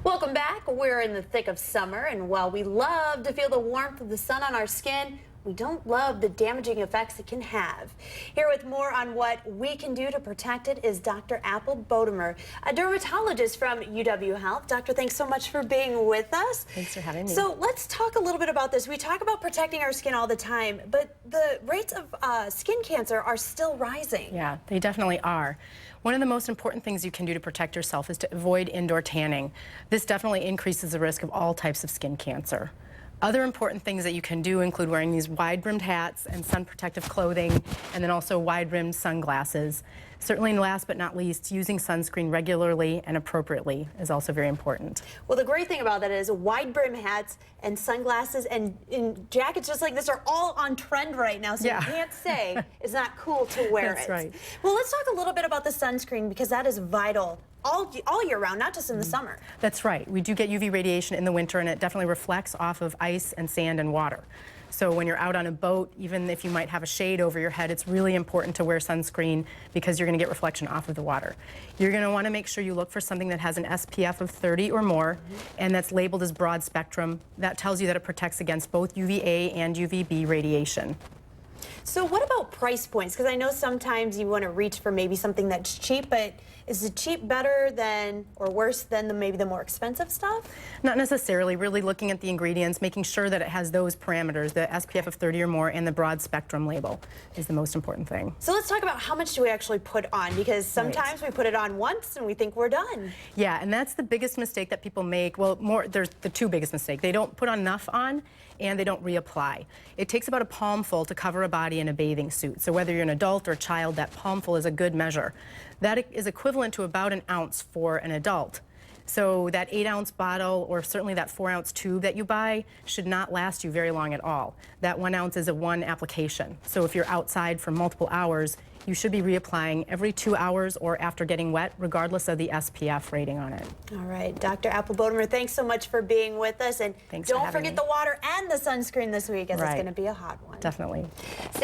Welcome back. We're in the thick of summer, and while we love to feel the warmth of the sun on our skin, we don't love the damaging effects it can have. Here with more on what we can do to protect it is Dr. Apple Bodemer, a dermatologist from UW Health. Doctor, thanks so much for being with us. Thanks for having me. So let's talk a little bit about this. We talk about protecting our skin all the time, but the rates of skin cancer are still rising. Yeah, they definitely are. One of the most important things you can do to protect yourself is to avoid indoor tanning. This definitely increases the risk of all types of skin cancer. Other important things that you can do include wearing these wide-brimmed hats and sun protective clothing, and then also wide-brimmed sunglasses. Certainly, last but not least, using sunscreen regularly and appropriately is also very important. Well, the great thing about that is wide-brim hats and sunglasses and jackets just like this are all on trend right now, so yeah. You can't say it's not cool to wear it. That's right. Well, let's talk a little bit about the sunscreen because that is vital all year round, not just in the summer. That's right. We do get UV radiation in the winter, and it definitely reflects off of ice and sand and water. So when you're out on a boat, even if you might have a shade over your head, it's really important to wear sunscreen because you're going to get reflection off of the water. You're going to want to make sure you look for something that has an SPF of 30 or more, and that's labeled as broad spectrum. That tells you that it protects against both UVA and UVB radiation. So what about price points? Because I know sometimes you want to reach for maybe something that's cheap, but is the cheap better than or worse than maybe the more expensive stuff? Not necessarily. Really looking at the ingredients, making sure that it has those parameters, the SPF of 30 or more and the broad spectrum label is the most important thing. So let's talk about how much do we actually put on, because sometimes we put it on once and we think we're done. Yeah, and that's the biggest mistake that people make. Well, there's the two biggest mistakes. They don't put enough on and they don't reapply. It takes about a palmful to cover a body in a bathing suit. So whether you're an adult or a child, that palmful is a good measure. That is equivalent to about an ounce for an adult. So that 8-ounce bottle or certainly that 4-ounce tube that you buy should not last you very long at all. That 1 ounce is a one application. So if you're outside for multiple hours, you should be reapplying every 2 hours or after getting wet, regardless of the SPF rating on it. All right, Dr. Apple Bodemer, thanks so much for being with us. And Thanks don't for having forget me. the water and the sunscreen this week, as it's going to be a hot one. Definitely.